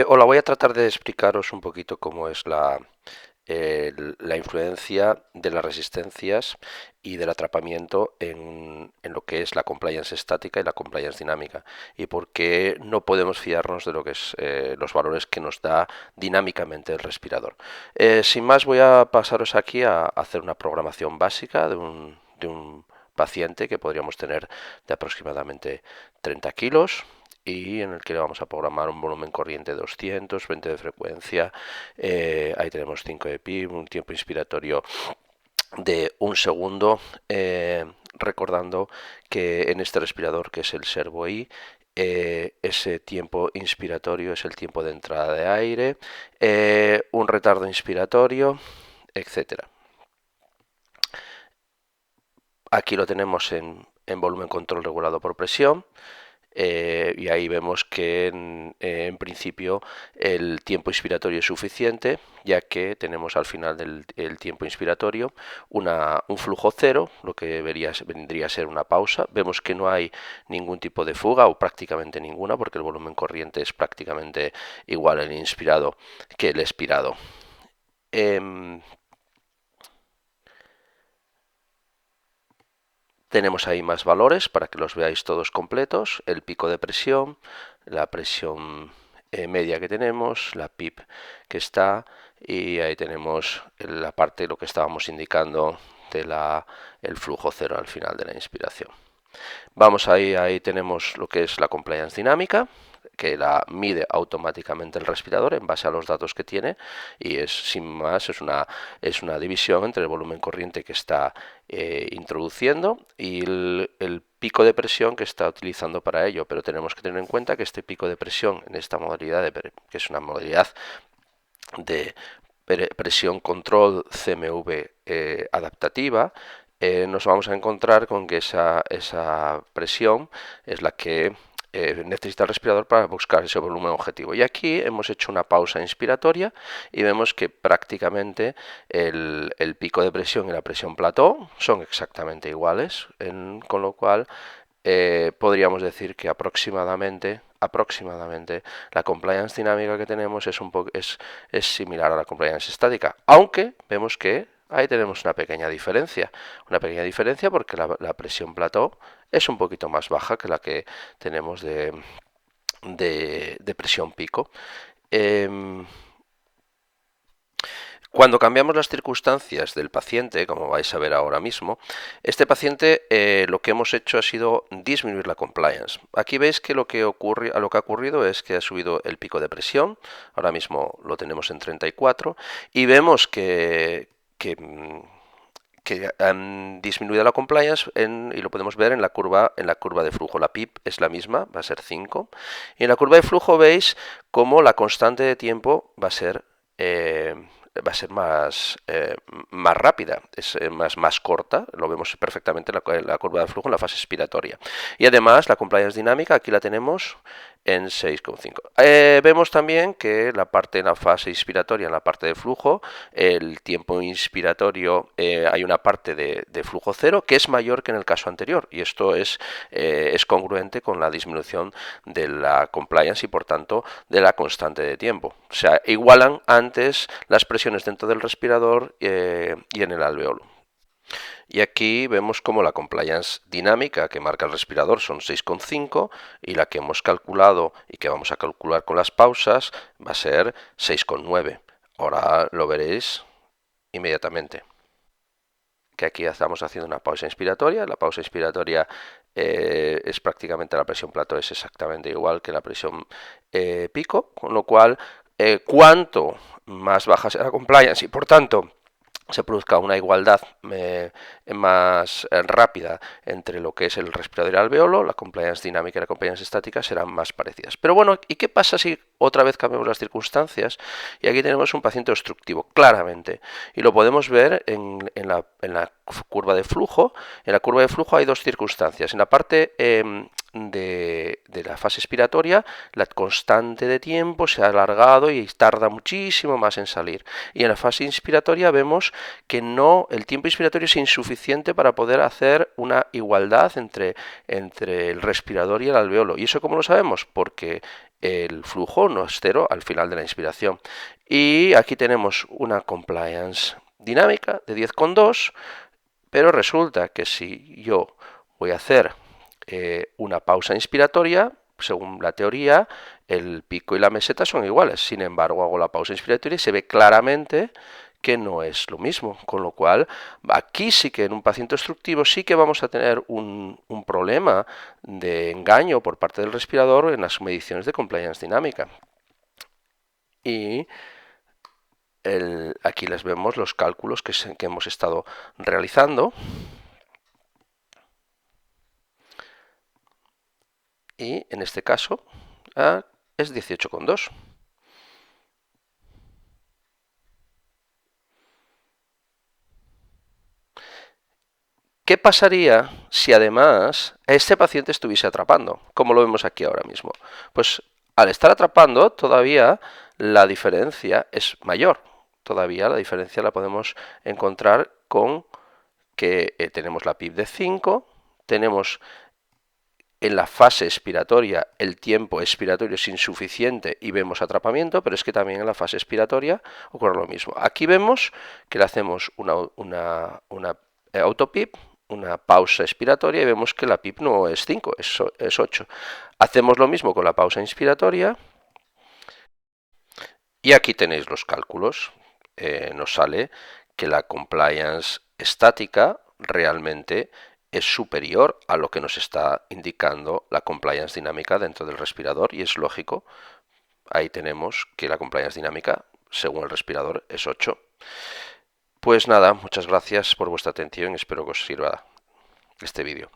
Hola, voy a tratar de explicaros un poquito cómo es la influencia de las resistencias y del atrapamiento en lo que es la compliance estática y la compliance dinámica y por qué no podemos fiarnos de lo que es los valores que nos da dinámicamente el respirador. Sin más, voy a pasaros aquí a hacer una programación básica de un paciente que podríamos tener de aproximadamente 30 kilos y en el que le vamos a programar un volumen corriente de 200, 20 de frecuencia, ahí tenemos 5 de PIB, un tiempo inspiratorio de un segundo, recordando que en este respirador que es el Servo I, ese tiempo inspiratorio es el tiempo de entrada de aire, un retardo inspiratorio, etcétera. Aquí lo tenemos en volumen control regulado por presión. Y ahí vemos que en principio el tiempo inspiratorio es suficiente, ya que tenemos al final del tiempo inspiratorio un flujo cero, lo que vendría a ser una pausa. Vemos que no hay ningún tipo de fuga o prácticamente ninguna, porque el volumen corriente es prácticamente igual el inspirado que el expirado. Tenemos ahí más valores para que los veáis todos completos, el pico de presión, la presión media que tenemos, la PIP que está, y ahí tenemos la parte de lo que estábamos indicando de el flujo cero al final de la inspiración. Vamos ahí tenemos lo que es la compliance dinámica, que la mide automáticamente el respirador en base a los datos que tiene, y es sin más, es una división entre el volumen corriente que está introduciendo y el pico de presión que está utilizando para ello. Pero tenemos que tener en cuenta que este pico de presión en esta modalidad, que es una modalidad de presión control CMV adaptativa, nos vamos a encontrar con que esa presión es la que necesita el respirador para buscar ese volumen objetivo. Y aquí hemos hecho una pausa inspiratoria y vemos que prácticamente el pico de presión y la presión plató son exactamente iguales, con lo cual podríamos decir que aproximadamente la compliance dinámica que tenemos es similar a la compliance estática, aunque vemos que ahí tenemos una pequeña diferencia porque la presión plató es un poquito más baja que la que tenemos de presión pico. Eh, Cuando cambiamos las circunstancias del paciente, como vais a ver ahora mismo, este paciente lo que hemos hecho ha sido disminuir la compliance. Aquí veis que lo que ha ocurrido es que ha subido el pico de presión, ahora mismo lo tenemos en 34, y vemos que han disminuido la compliance y lo podemos ver en la curva de flujo. La PIP es la misma, va a ser 5. Y en la curva de flujo veis cómo la constante de tiempo va a ser más rápida, es más corta, lo vemos perfectamente en la curva de flujo en la fase expiratoria. Y además la compliance dinámica aquí la tenemos en 6,5. Vemos también que en la fase inspiratoria, en la parte de flujo, el tiempo inspiratorio, hay una parte de flujo cero que es mayor que en el caso anterior, y esto es congruente con la disminución de la compliance y por tanto de la constante de tiempo. O sea, igualan antes las presiones dentro del respirador y en el alveolo. Y aquí vemos como la compliance dinámica que marca el respirador son 6,5 y la que hemos calculado y que vamos a calcular con las pausas va a ser 6,9. Ahora lo veréis inmediatamente, que aquí estamos haciendo una pausa inspiratoria. La pausa inspiratoria es prácticamente, la presión plató es exactamente igual que la presión pico, con lo cual cuanto más baja sea la compliance y por tanto se produzca una igualdad más rápida entre lo que es el respirador y el alveolo, la compliance dinámica y la compliance estática serán más parecidas. Pero bueno, ¿y qué pasa si otra vez cambiamos las circunstancias? Y aquí tenemos un paciente obstructivo, claramente, y lo podemos ver en la curva de flujo. En la curva de flujo hay dos circunstancias. En la parte de la fase expiratoria, la constante de tiempo se ha alargado y tarda muchísimo más en salir. Y en la fase inspiratoria vemos que no, el tiempo inspiratorio es insuficiente para poder hacer una igualdad entre el respirador y el alveolo. ¿Y eso cómo lo sabemos? Porque el flujo no es cero al final de la inspiración. Y aquí tenemos una compliance dinámica de 10,2, pero resulta que si yo voy a hacer una pausa inspiratoria, según la teoría, el pico y la meseta son iguales. Sin embargo, hago la pausa inspiratoria y se ve claramente que no es lo mismo, con lo cual aquí sí que en un paciente obstructivo sí que vamos a tener un problema de engaño por parte del respirador en las mediciones de compliance dinámica. Y aquí les vemos los cálculos que hemos estado realizando. Y en este caso es 18,2. ¿Qué pasaría si además este paciente estuviese atrapando, como lo vemos aquí ahora mismo? Pues al estar atrapando todavía la diferencia es mayor. Todavía la diferencia la podemos encontrar con que tenemos la PIB de 5, tenemos en la fase expiratoria el tiempo expiratorio es insuficiente y vemos atrapamiento, pero es que también en la fase expiratoria ocurre lo mismo. Aquí vemos que le hacemos una autopip, una pausa expiratoria, y vemos que la PIP no es 5, es 8. Hacemos lo mismo con la pausa inspiratoria y aquí tenéis los cálculos. Nos sale que la compliance estática realmente es superior a lo que nos está indicando la compliance dinámica dentro del respirador, y es lógico. Ahí tenemos que la compliance dinámica, según el respirador, es 8. Pues nada, muchas gracias por vuestra atención y espero que os sirva este vídeo.